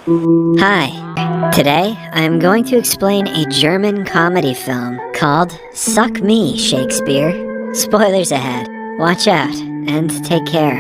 Hi. Today, I'm going to explain a German comedy film called Suck Me, Shakespeare. Spoilers ahead. Watch out, and take care.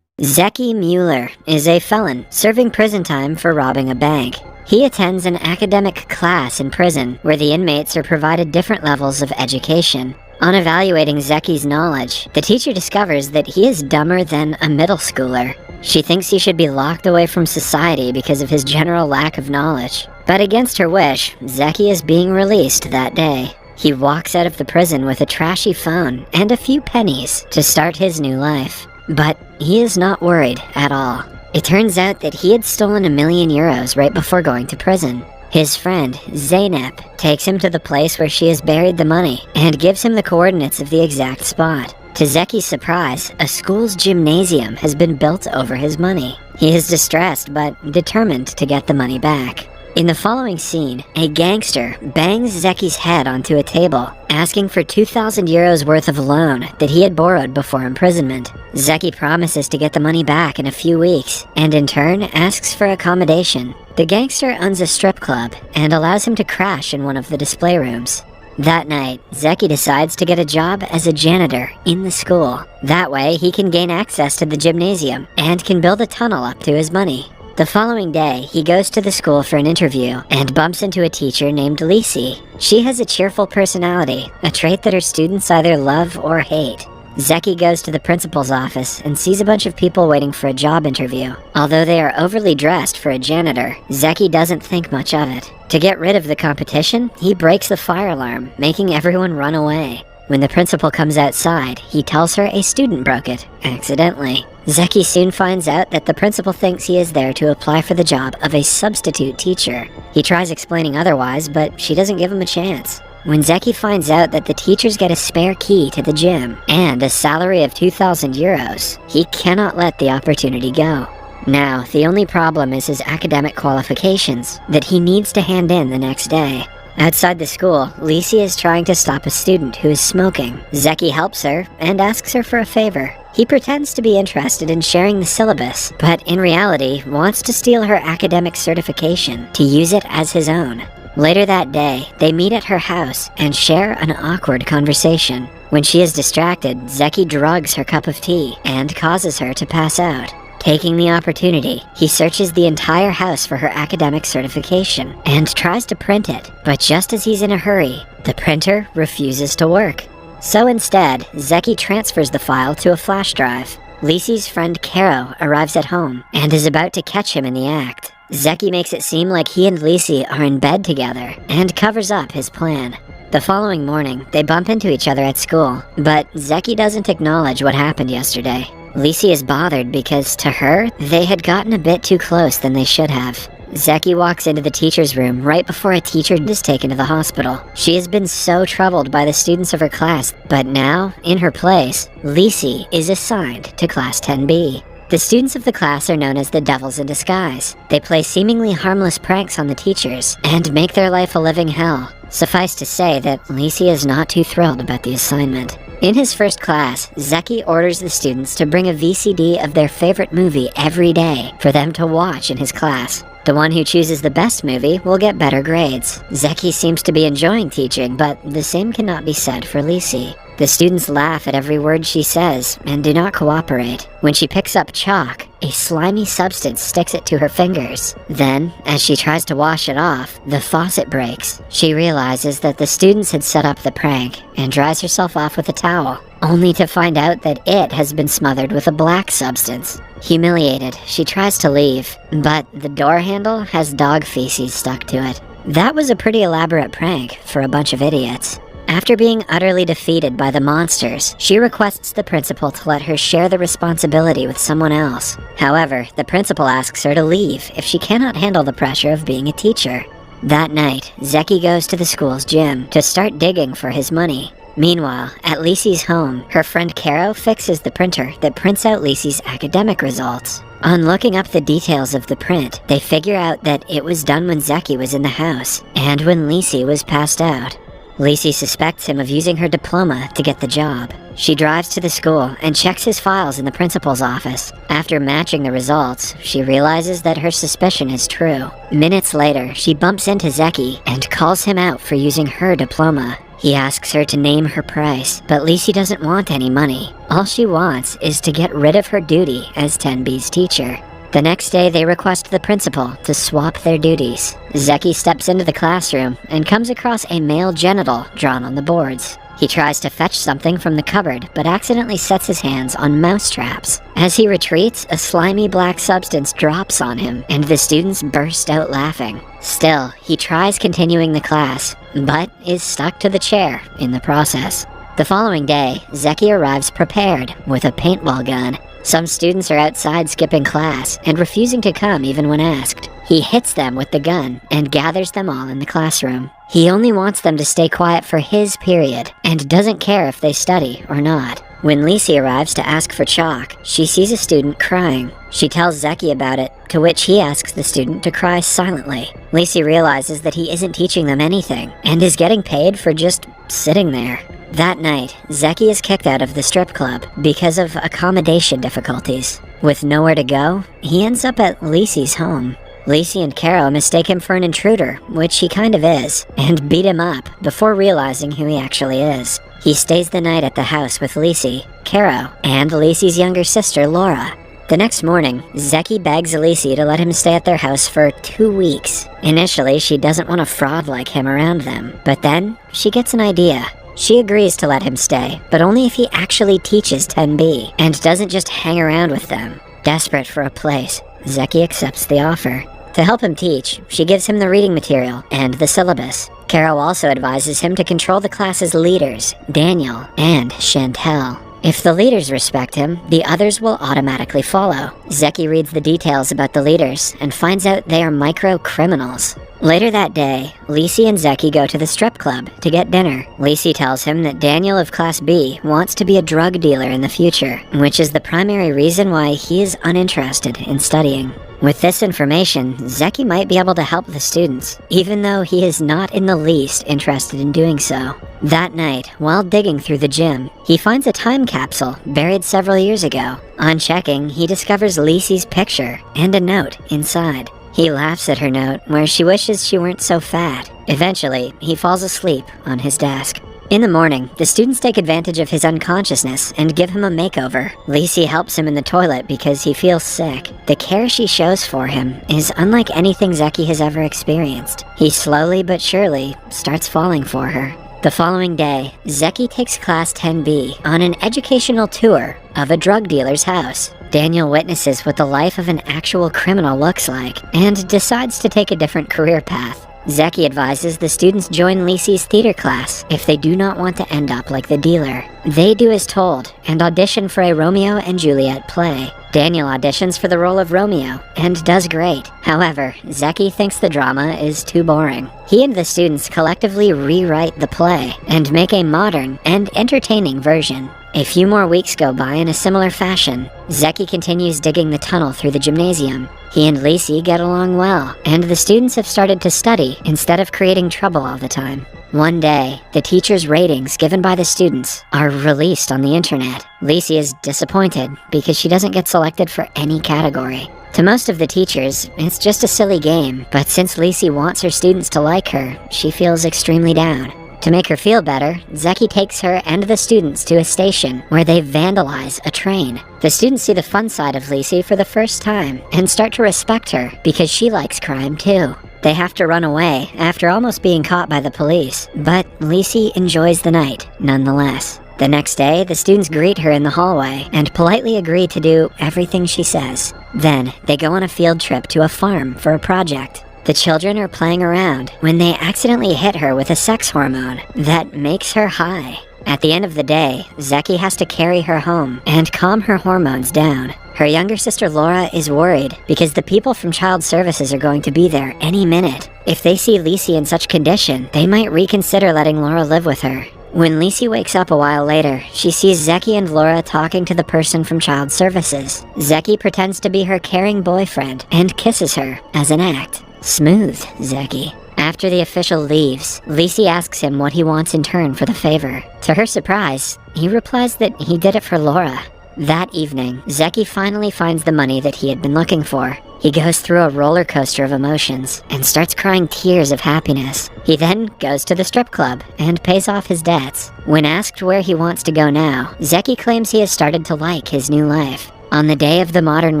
Zeki Mueller is a felon serving prison time for robbing a bank. He attends an academic class in prison where the inmates are provided different levels of education. On evaluating Zeki's knowledge, the teacher discovers that he is dumber than a middle schooler. She thinks he should be locked away from society because of his general lack of knowledge. But against her wish, Zeki is being released that day. He walks out of the prison with a trashy phone and a few pennies to start his new life. But he is not worried at all. It turns out that he had stolen €1,000,000 right before going to prison. His friend, Zeynep, takes him to the place where she has buried the money and gives him the coordinates of the exact spot. To Zeki's surprise, a school's gymnasium has been built over his money. He is distressed but determined to get the money back. In the following scene, a gangster bangs Zeki's head onto a table, asking for €2,000 worth of loan that he had borrowed before imprisonment. Zeki promises to get the money back in a few weeks, and in turn asks for accommodation. The gangster owns a strip club and allows him to crash in one of the display rooms. That night, Zeki decides to get a job as a janitor in the school. That way, he can gain access to the gymnasium and can build a tunnel up to his money. The following day, he goes to the school for an interview and bumps into a teacher named Lisi. She has a cheerful personality, a trait that her students either love or hate. Zeki goes to the principal's office and sees a bunch of people waiting for a job interview. Although they are overly dressed for a janitor, Zeki doesn't think much of it. To get rid of the competition, he breaks the fire alarm, making everyone run away. When the principal comes outside, he tells her a student broke it, accidentally. Zeki soon finds out that the principal thinks he is there to apply for the job of a substitute teacher. He tries explaining otherwise, but she doesn't give him a chance. When Zeki finds out that the teachers get a spare key to the gym and a salary of €2,000, he cannot let the opportunity go. Now, the only problem is his academic qualifications that he needs to hand in the next day. Outside the school, Lisi is trying to stop a student who is smoking. Zeki helps her and asks her for a favor. He pretends to be interested in sharing the syllabus, but in reality wants to steal her academic certification to use it as his own. Later that day, they meet at her house and share an awkward conversation. When she is distracted, Zeki drugs her cup of tea and causes her to pass out. Taking the opportunity, he searches the entire house for her academic certification and tries to print it, but just as he's in a hurry, the printer refuses to work. So instead, Zeki transfers the file to a flash drive. Lisi's friend Caro arrives at home and is about to catch him in the act. Zeki makes it seem like he and Lisi are in bed together and covers up his plan. The following morning, they bump into each other at school, but Zeki doesn't acknowledge what happened yesterday. Lisi is bothered because, to her, they had gotten a bit too close than they should have. Zeki walks into the teacher's room right before a teacher is taken to the hospital. She has been so troubled by the students of her class, but now, in her place, Lisi is assigned to Class 10B. The students of the class are known as the Devils in Disguise. They play seemingly harmless pranks on the teachers and make their life a living hell. Suffice to say that Lisi is not too thrilled about the assignment. In his first class, Zeki orders the students to bring a VCD of their favorite movie every day for them to watch in his class. The one who chooses the best movie will get better grades. Zeki seems to be enjoying teaching, but the same cannot be said for Lisi. The students laugh at every word she says and do not cooperate. When she picks up chalk, a slimy substance sticks it to her fingers. Then, as she tries to wash it off, the faucet breaks. She realizes that the students had set up the prank and dries herself off with a towel, only to find out that it has been smothered with a black substance. Humiliated, she tries to leave, but the door handle has dog feces stuck to it. That was a pretty elaborate prank for a bunch of idiots. After being utterly defeated by the monsters, she requests the principal to let her share the responsibility with someone else. However, the principal asks her to leave if she cannot handle the pressure of being a teacher. That night, Zeki goes to the school's gym to start digging for his money. Meanwhile, at Lisi's home, her friend Caro fixes the printer that prints out Lisi's academic results. On looking up the details of the print, they figure out that it was done when Zeki was in the house and when Lisi was passed out. Lacey suspects him of using her diploma to get the job. She drives to the school and checks his files in the principal's office. After matching the results, she realizes that her suspicion is true. Minutes later, she bumps into Zeki and calls him out for using her diploma. He asks her to name her price, but Lacey doesn't want any money. All she wants is to get rid of her duty as 10B's teacher. The next day, they request the principal to swap their duties. Zeki steps into the classroom and comes across a male genital drawn on the boards. He tries to fetch something from the cupboard, but accidentally sets his hands on mouse traps. As he retreats, a slimy black substance drops on him, and the students burst out laughing. Still, he tries continuing the class, but is stuck to the chair in the process. The following day, Zeki arrives prepared with a paintball gun. Some students are outside skipping class and refusing to come even when asked. He hits them with the gun and gathers them all in the classroom. He only wants them to stay quiet for his period and doesn't care if they study or not. When Lacey arrives to ask for chalk, she sees a student crying. She tells Zeki about it, to which he asks the student to cry silently. Lacey realizes that he isn't teaching them anything and is getting paid for just sitting there. That night, Zeki is kicked out of the strip club because of accommodation difficulties. With nowhere to go, he ends up at Lacey's home. Lacey and Caro mistake him for an intruder, which he kind of is, and beat him up before realizing who he actually is. He stays the night at the house with Lacey, Caro, and Lacey's younger sister, Laura. The next morning, Zeki begs Lacey to let him stay at their house for 2 weeks. Initially, she doesn't want a fraud like him around them, but then she gets an idea. She agrees to let him stay, but only if he actually teaches 10B and doesn't just hang around with them. Desperate for a place, Zeki accepts the offer. To help him teach, she gives him the reading material and the syllabus. Caro also advises him to control the class's leaders, Daniel and Chantel. If the leaders respect him, the others will automatically follow. Zeki reads the details about the leaders and finds out they are micro-criminals. Later that day, Lacey and Zeki go to the strip club to get dinner. Lacey tells him that Daniel of Class B wants to be a drug dealer in the future, which is the primary reason why he is uninterested in studying. With this information, Zeki might be able to help the students, even though he is not in the least interested in doing so. That night, while digging through the gym, he finds a time capsule buried several years ago. On checking, he discovers Lacey's picture and a note inside. He laughs at her note, where she wishes she weren't so fat. Eventually, he falls asleep on his desk. In the morning, the students take advantage of his unconsciousness and give him a makeover. Lacey helps him in the toilet because he feels sick. The care she shows for him is unlike anything Zeki has ever experienced. He slowly but surely starts falling for her. The following day, Zeki takes Class 10B on an educational tour of a drug dealer's house. Daniel witnesses what the life of an actual criminal looks like and decides to take a different career path. Zeki advises the students join Lacey's theater class if they do not want to end up like the dealer. They do as told and audition for a Romeo and Juliet play. Daniel auditions for the role of Romeo and does great. However, Zeki thinks the drama is too boring. He and the students collectively rewrite the play and make a modern and entertaining version. A few more weeks go by in a similar fashion. Zeki continues digging the tunnel through the gymnasium. He and Lacey get along well, and the students have started to study instead of creating trouble all the time. One day, the teacher's ratings given by the students are released on the internet. Lacey is disappointed because she doesn't get selected for any category. To most of the teachers, it's just a silly game, but since Lacey wants her students to like her, she feels extremely down. To make her feel better, Zeki takes her and the students to a station where they vandalize a train. The students see the fun side of Lacey for the first time and start to respect her because she likes crime too. They have to run away after almost being caught by the police, but Lacey enjoys the night nonetheless. The next day, the students greet her in the hallway and politely agree to do everything she says. Then, they go on a field trip to a farm for a project. The children are playing around when they accidentally hit her with a sex hormone that makes her high. At the end of the day, Zeki has to carry her home and calm her hormones down. Her younger sister Laura is worried because the people from Child Services are going to be there any minute. If they see Lacey in such condition, they might reconsider letting Laura live with her. When Lacey wakes up a while later, she sees Zeki and Laura talking to the person from Child Services. Zeki pretends to be her caring boyfriend and kisses her as an act. Smooth, Zeki. After the official leaves, Lisi asks him what he wants in turn for the favor. To her surprise, he replies that he did it for Laura. That evening, Zeki finally finds the money that he had been looking for. He goes through a roller coaster of emotions and starts crying tears of happiness. He then goes to the strip club and pays off his debts. When asked where he wants to go now, Zeki claims he has started to like his new life. On the day of the modern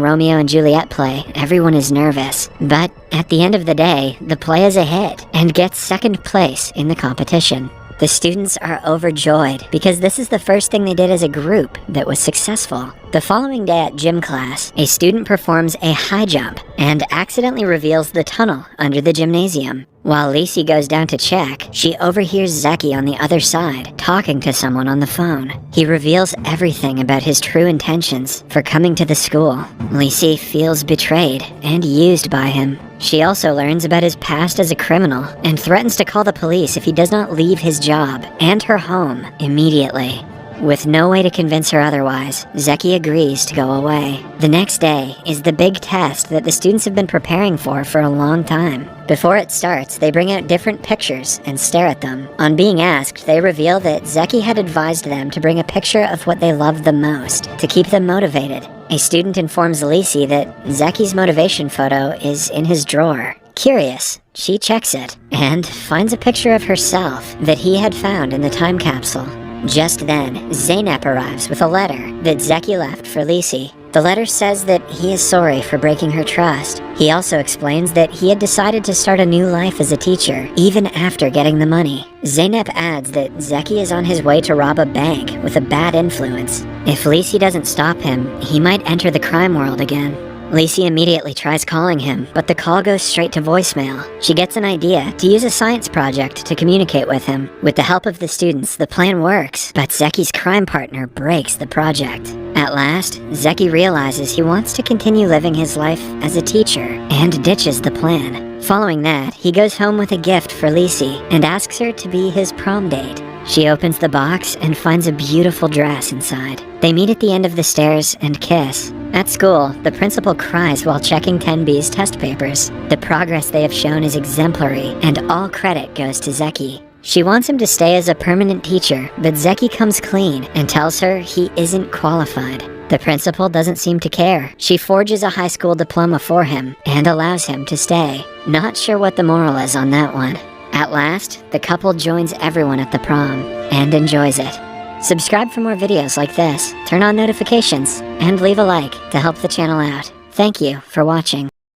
Romeo and Juliet play, everyone is nervous. But at the end of the day, the play is a hit and gets second place in the competition. The students are overjoyed because this is the first thing they did as a group that was successful. The following day at gym class, a student performs a high jump and accidentally reveals the tunnel under the gymnasium. While Lisi goes down to check, she overhears Zeki on the other side talking to someone on the phone. He reveals everything about his true intentions for coming to the school. Lisi feels betrayed and used by him. She also learns about his past as a criminal and threatens to call the police if he does not leave his job and her home immediately. With no way to convince her otherwise, Zeki agrees to go away. The next day is the big test that the students have been preparing for a long time. Before it starts, they bring out different pictures and stare at them. On being asked, they reveal that Zeki had advised them to bring a picture of what they loved the most, to keep them motivated. A student informs Lisi that Zeki's motivation photo is in his drawer. Curious, she checks it and finds a picture of herself that he had found in the time capsule. Just then, Zeynep arrives with a letter that Zeki left for Lisi. The letter says that he is sorry for breaking her trust. He also explains that he had decided to start a new life as a teacher, even after getting the money. Zeynep adds that Zeki is on his way to rob a bank with a bad influence. If Lisi doesn't stop him, he might enter the crime world again. Lisi immediately tries calling him, but the call goes straight to voicemail. She gets an idea to use a science project to communicate with him. With the help of the students, the plan works, but Zeki's crime partner breaks the project. At last, Zeki realizes he wants to continue living his life as a teacher and ditches the plan. Following that, he goes home with a gift for Lisi and asks her to be his prom date. She opens the box and finds a beautiful dress inside. They meet at the end of the stairs and kiss. At school, the principal cries while checking 10B's test papers. The progress they have shown is exemplary, and all credit goes to Zeki. She wants him to stay as a permanent teacher, but Zeki comes clean and tells her he isn't qualified. The principal doesn't seem to care. She forges a high school diploma for him and allows him to stay. Not sure what the moral is on that one. At last, the couple joins everyone at the prom and enjoys it. Subscribe for more videos like this, turn on notifications, and leave a like to help the channel out. Thank you for watching.